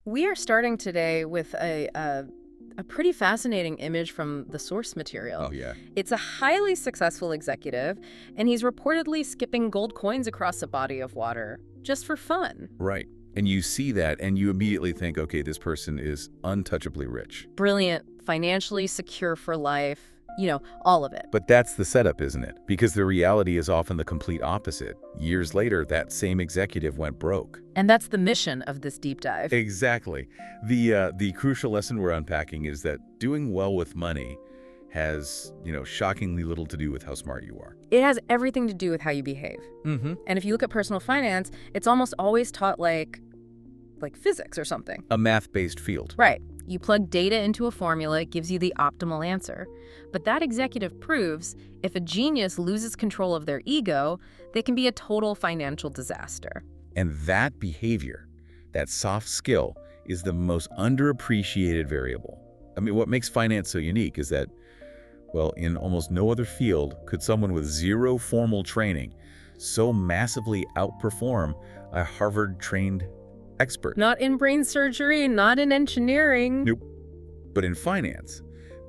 We are starting today with a pretty fascinating image from the source material. Oh, yeah. It's a highly successful executive, and he's reportedly skipping gold coins across a body of water just for fun. Right. And you see that, and you immediately think, okay, this person is untouchably rich. Brilliant, financially secure for life, all of it. But that's the setup, isn't it? Because the reality is often the complete opposite. Years later, that same executive went broke. And that's the mission of this deep dive. Exactly. The crucial lesson we're unpacking is that doing well with money has, shockingly little to do with how smart you are. It has everything to do with how you behave. Mm-hmm. And if you look at personal finance, it's almost always taught like physics or something. A math-based field. Right. You plug data into a formula, it gives you the optimal answer. But that executive proves if a genius loses control of their ego, they can be a total financial disaster. And that behavior, that soft skill, is the most underappreciated variable. I mean, what makes finance so unique is that, well, in almost no other field could someone with zero formal training so massively outperform a Harvard-trained expert. Not in brain surgery, not in engineering. Nope. But in finance,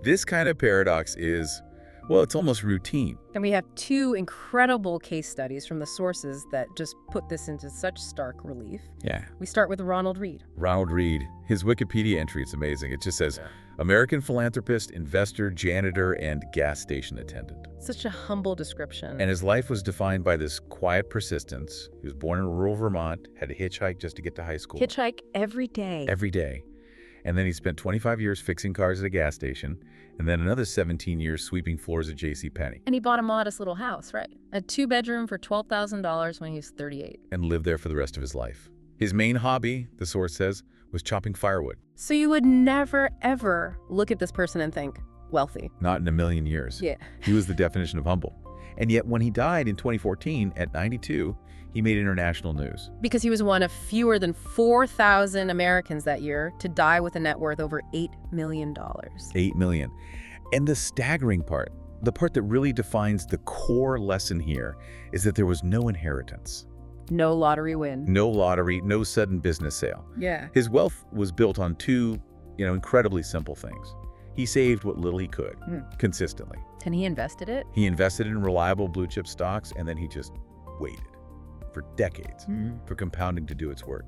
this kind of paradox is, well, it's almost routine. And we have two incredible case studies from the sources that just put this into such stark relief. Yeah. We start with Ronald Read. Ronald Read, his Wikipedia entry, it's amazing. It just says, American philanthropist, investor, janitor, and gas station attendant. Such a humble description. And his life was defined by this quiet persistence. He was born in rural Vermont, had to hitchhike just to get to high school. Hitchhike every day. Every day. And then he spent 25 years fixing cars at a gas station, and then another 17 years sweeping floors at JCPenney. And he bought a modest little house, right? A 2-bedroom for $12,000 when he was 38. And lived there for the rest of his life. His main hobby, the source says, was chopping firewood. So you would never, ever look at this person and think, wealthy. Not in a million years. Yeah. He was the definition of humble. And yet when he died in 2014 at 92, he made international news. Because he was one of fewer than 4,000 Americans that year to die with a net worth over $8 million. $8 million. And the staggering part, the part that really defines the core lesson here, is that there was no inheritance. No lottery win. No lottery, no sudden business sale. Yeah. His wealth was built on two, incredibly simple things. He saved what little he could, consistently. And he invested it? He invested in reliable blue-chip stocks, and then he just waited for decades for compounding to do its work.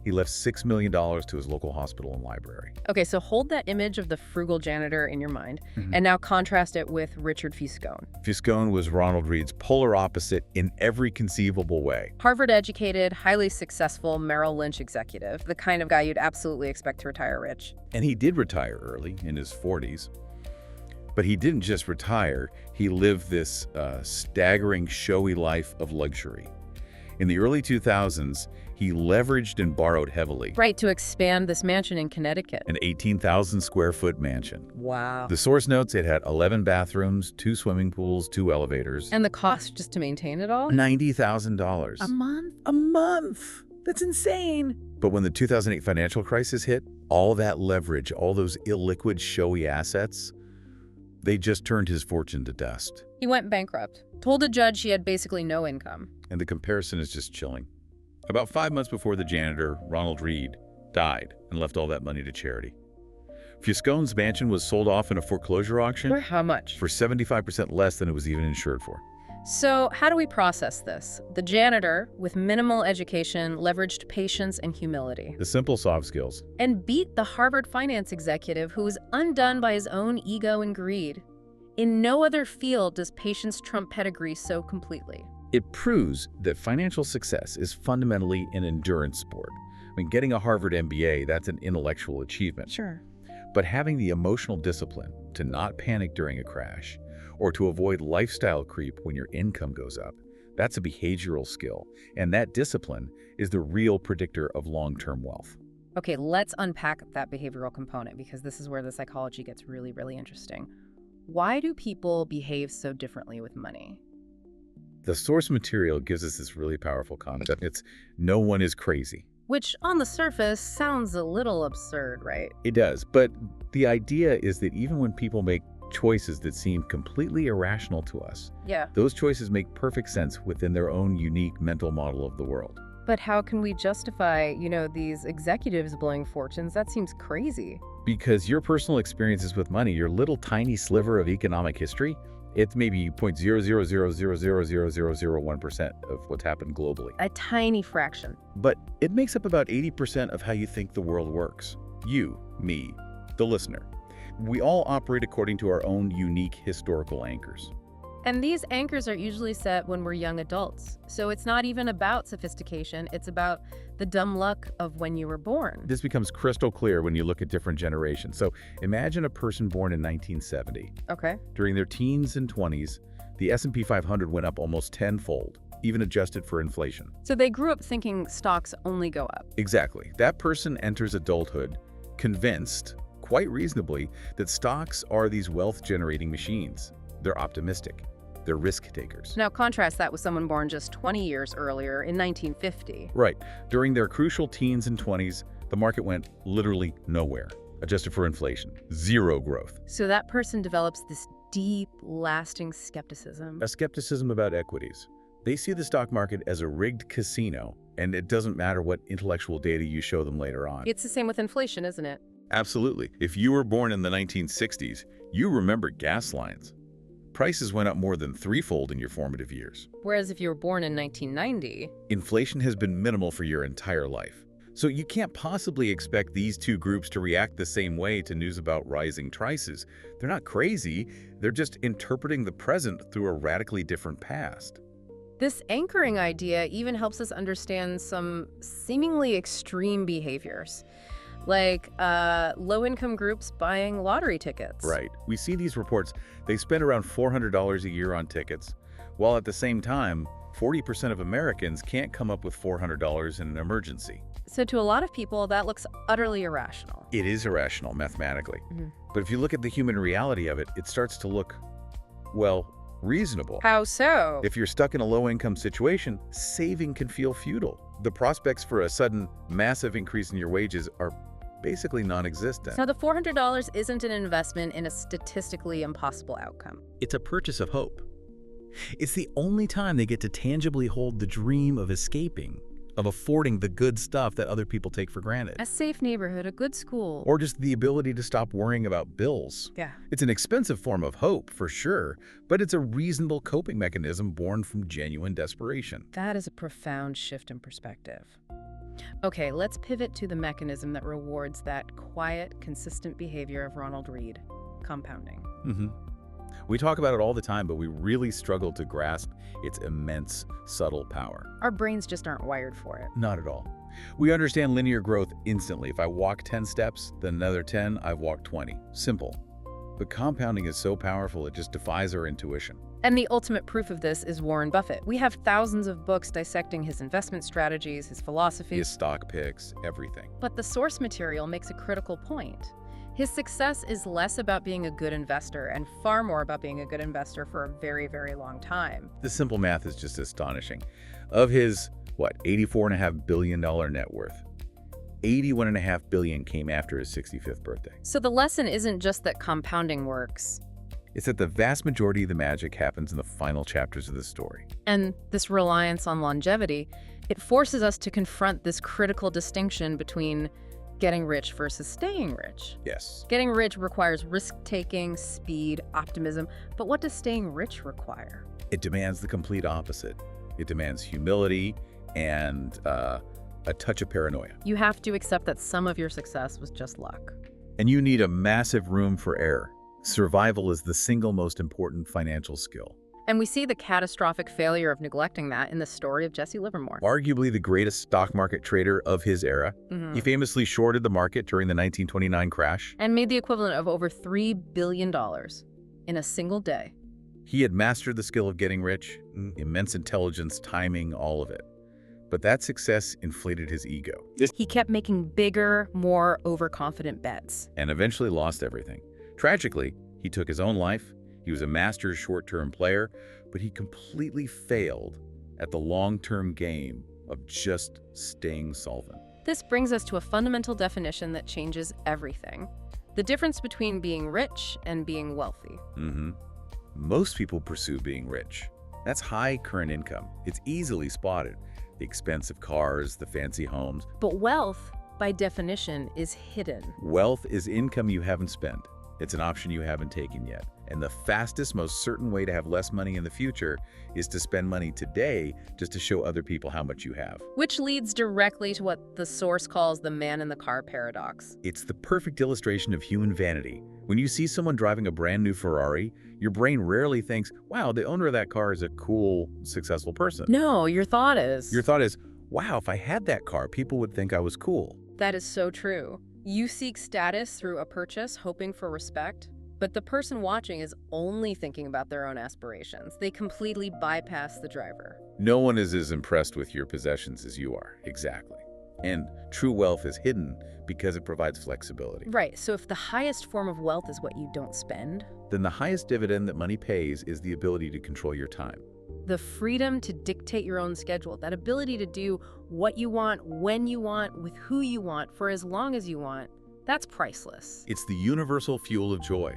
He left $6 million to his local hospital and library. Okay, so hold that image of the frugal janitor in your mind, and now contrast it with Richard Fuscone. Fuscone was Ronald Read's polar opposite in every conceivable way. Harvard-educated, highly successful Merrill Lynch executive, the kind of guy you'd absolutely expect to retire rich. And he did retire early, in his 40s. But he didn't just retire, he lived this staggering, showy life of luxury. In the early 2000s, he leveraged and borrowed heavily. Right, to expand this mansion in Connecticut. An 18,000 square foot mansion. Wow. The source notes it had 11 bathrooms, 2 swimming pools, 2 elevators. And the cost just to maintain it all? $90,000. A month? A month! That's insane! But when the 2008 financial crisis hit, all that leverage, all those illiquid, showy assets, they just turned his fortune to dust. He went bankrupt, told a judge he had basically no income. And the comparison is just chilling. About 5 months before the janitor, Ronald Read, died and left all that money to charity. Fuscone's mansion was sold off in a foreclosure auction. For how much? For 75% less than it was even insured for. So how do we process this? The janitor, with minimal education, leveraged patience and humility. The simple soft skills. And beat the Harvard finance executive who was undone by his own ego and greed. In no other field does patience trump pedigree so completely. It proves that financial success is fundamentally an endurance sport. I mean, getting a Harvard MBA, that's an intellectual achievement. Sure. But having the emotional discipline to not panic during a crash or to avoid lifestyle creep when your income goes up, that's a behavioral skill. And that discipline is the real predictor of long-term wealth. Okay, let's unpack that behavioral component because this is where the psychology gets really, really interesting. Why do people behave so differently with money? The source material gives us this really powerful concept. It's no one is crazy. Which, on the surface, sounds a little absurd, right? It does, but the idea is that even when people make choices that seem completely irrational to us, Yeah. those choices make perfect sense within their own unique mental model of the world. But how can we justify, these executives blowing fortunes? That seems crazy. Because your personal experiences with money, your little tiny sliver of economic history, it's maybe 0.000000001% of what's happened globally. A tiny fraction. But it makes up about 80% of how you think the world works. You, me, the listener. We all operate according to our own unique historical anchors. And these anchors are usually set when we're young adults. So it's not even about sophistication, it's about the dumb luck of when you were born. This becomes crystal clear when you look at different generations. So imagine a person born in 1970. Okay. During their teens and 20s, the S&P 500 went up almost tenfold, even adjusted for inflation. So they grew up thinking stocks only go up. Exactly. That person enters adulthood convinced, quite reasonably, that stocks are these wealth-generating machines. They're optimistic. They're risk takers. Now contrast that with someone born just 20 years earlier in 1950. Right. During their crucial teens and 20s, the market went literally nowhere, adjusted for inflation. Zero growth. So that person develops this deep, lasting skepticism. A skepticism about equities. They see the stock market as a rigged casino, and it doesn't matter what intellectual data you show them later on. It's the same with inflation, isn't it? Absolutely. If you were born in the 1960s, you remember gas lines. Prices went up more than threefold in your formative years. Whereas if you were born in 1990, inflation has been minimal for your entire life. So you can't possibly expect these two groups to react the same way to news about rising prices. They're not crazy, they're just interpreting the present through a radically different past. this anchoring idea even helps us understand some seemingly extreme behaviors, like low-income groups buying lottery tickets. Right. We see these reports. They spend around $400 a year on tickets, while at the same time, 40% of Americans can't come up with $400 in an emergency. So to a lot of people, that looks utterly irrational. It is irrational mathematically. Mm-hmm. But if you look at the human reality of it, it starts to look, well, reasonable. How so? If you're stuck in a low-income situation, saving can feel futile. The prospects for a sudden, massive increase in your wages are basically non-existent. Now, the $400 isn't an investment in a statistically impossible outcome. It's a purchase of hope. It's the only time they get to tangibly hold the dream of escaping, of affording the good stuff that other people take for granted. A safe neighborhood, a good school. Or just the ability to stop worrying about bills. Yeah. It's an expensive form of hope, for sure, but it's a reasonable coping mechanism born from genuine desperation. That is a profound shift in perspective. Okay, let's pivot to the mechanism that rewards that quiet, consistent behavior of Ronald Read, compounding. We talk about it all the time, but we really struggle to grasp its immense, subtle power. Our brains just aren't wired for it. Not at all. We understand linear growth instantly. If I walk 10 steps, then another 10, I've walked 20. Simple. But compounding is so powerful, it just defies our intuition. And the ultimate proof of this is Warren Buffett. We have thousands of books dissecting his investment strategies, his philosophy. His stock picks, everything. But the source material makes a critical point. His success is less about being a good investor and far more about being a good investor for a very, very long time. The simple math is just astonishing. Of his, $84.5 billion net worth, $81.5 billion came after his 65th birthday. So the lesson isn't just that compounding works. It's that the vast majority of the magic happens in the final chapters of the story. And this reliance on longevity, it forces us to confront this critical distinction between getting rich versus staying rich. Yes. Getting rich requires risk-taking, speed, optimism, but what does staying rich require? It demands the complete opposite. It demands humility and a touch of paranoia. You have to accept that some of your success was just luck. And you need a massive room for error. Survival is the single most important financial skill. And we see the catastrophic failure of neglecting that in the story of Jesse Livermore. Arguably the greatest stock market trader of his era, he famously shorted the market during the 1929 crash. And made the equivalent of over $3 billion in a single day. He had mastered the skill of getting rich, immense intelligence, timing, all of it. But that success inflated his ego. He kept making bigger, more overconfident bets. And eventually lost everything. Tragically, he took his own life. He was a master short-term player, but he completely failed at the long-term game of just staying solvent. This brings us to a fundamental definition that changes everything. The difference between being rich and being wealthy. Most people pursue being rich. That's high current income. It's easily spotted. The expensive cars, the fancy homes. But wealth, by definition, is hidden. Wealth is income you haven't spent. It's an option you haven't taken yet. And the fastest, most certain way to have less money in the future is to spend money today just to show other people how much you have. Which leads directly to what the source calls the man in the car paradox. It's the perfect illustration of human vanity. When you see someone driving a brand new Ferrari, your brain rarely thinks, wow, the owner of that car is a cool, successful person. No, your thought is, wow, if I had that car, people would think I was cool. that is so true. You seek status through a purchase, hoping for respect, but the person watching is only thinking about their own aspirations. They completely bypass the driver. No one is as impressed with your possessions as you are, exactly. And true wealth is hidden because it provides flexibility. Right, so if the highest form of wealth is what you don't spend, Then the highest dividend that money pays is the ability to control your time. the freedom to dictate your own schedule, that ability to do what you want, when you want, with who you want, for as long as you want, that's priceless. It's the universal fuel of joy.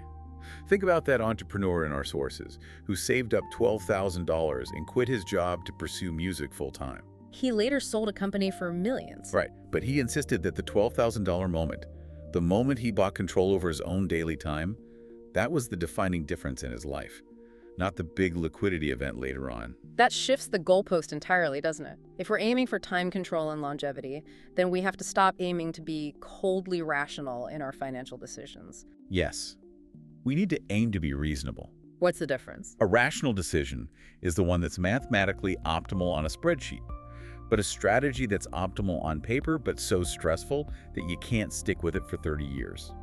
Think about that entrepreneur in our sources who saved up $12,000 and quit his job to pursue music full-time. He later sold a company for millions. Right, but he insisted that the $12,000 moment, the moment he bought control over his own daily time, that was the defining difference in his life, not the big liquidity event later on. That shifts the goalpost entirely, doesn't it? If we're aiming for time control and longevity, then we have to stop aiming to be coldly rational in our financial decisions. Yes, we need to aim to be reasonable. What's the difference? A rational decision is the one that's mathematically optimal on a spreadsheet, but a strategy that's optimal on paper but so stressful that you can't stick with it for 30 years.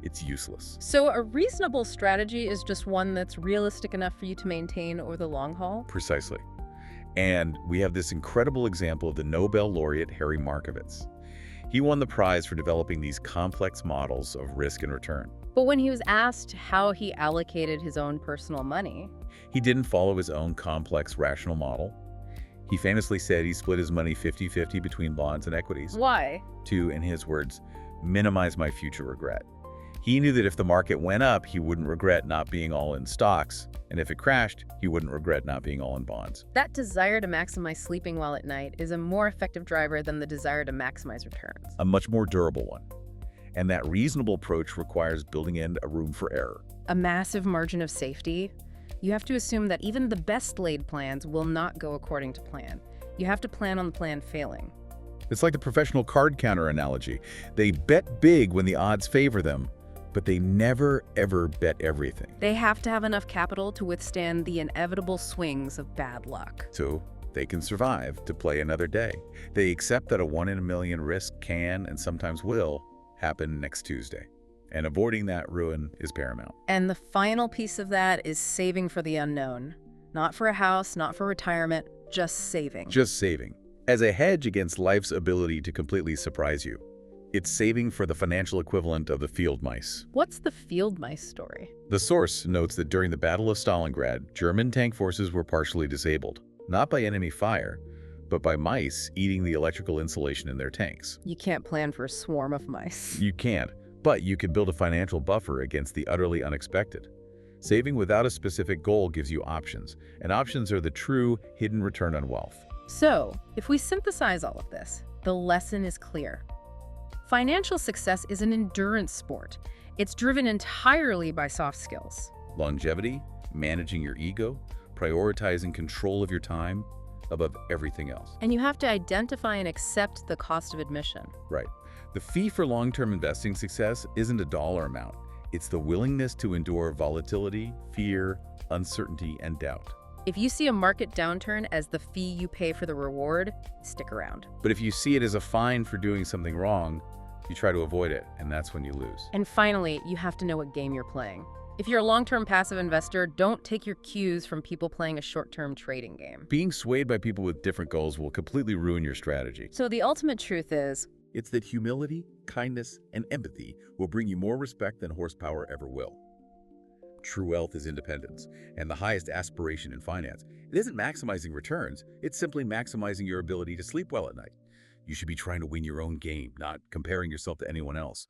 It's useless. So a reasonable strategy is just one that's realistic enough for you to maintain over the long haul? Precisely. And we have this incredible example of the Nobel laureate Harry Markowitz. He won the prize for developing these complex models of risk and return. But when he was asked how he allocated his own personal money, He didn't follow his own complex rational model. He famously said he split his money 50-50 between bonds and equities why? to, in his words, minimize my future regret. He knew that if the market went up, he wouldn't regret not being all in stocks, and if it crashed, he wouldn't regret not being all in bonds. That desire to maximize sleeping while at night is a more effective driver than the desire to maximize returns. A much more durable one. And that reasonable approach requires building in a room for error. A massive margin of safety. You have to assume that even the best laid plans will not go according to plan. You have to plan on the plan failing. It's like the professional card counter analogy. They bet big when the odds favor them, but they never, ever bet everything. They have to have enough capital to withstand the inevitable swings of bad luck. So they can survive to play another day. They accept that a 1 in a million risk can, and sometimes will, happen next Tuesday. And avoiding that ruin is paramount. And the final piece of that is saving for the unknown. Not for a house, not for retirement, just saving. Just saving. As a hedge against life's ability to completely surprise you. It's saving for the financial equivalent of the field mice. What's the field mice story? The source notes that during the Battle of Stalingrad, German tank forces were partially disabled, not by enemy fire, but by mice eating the electrical insulation in their tanks. You can't plan for a swarm of mice. You can't, but you can build a financial buffer against the utterly unexpected. Saving without a specific goal gives you options, and options are the true hidden return on wealth. So, if we synthesize all of this, the lesson is clear. Financial success is an endurance sport. It's driven entirely by soft skills. Longevity, managing your ego, prioritizing control of your time above everything else. And you have to identify and accept the cost of admission. Right. The fee for long-term investing success isn't a dollar amount. It's the willingness to endure volatility, fear, uncertainty, and doubt. If you see a market downturn as the fee you pay for the reward, stick around. But if you see it as a fine for doing something wrong, you try to avoid it, and that's when you lose. And finally, you have to know what game you're playing. If you're a long-term passive investor, don't take your cues from people playing a short-term trading game. Being swayed by people with different goals will completely ruin your strategy. So the ultimate truth is, It's that humility, kindness, and empathy will bring you more respect than horsepower ever will. True wealth is independence, and the highest aspiration in finance. It isn't maximizing returns, it's simply maximizing your ability to sleep well at night. You should be trying to win your own game, not comparing yourself to anyone else.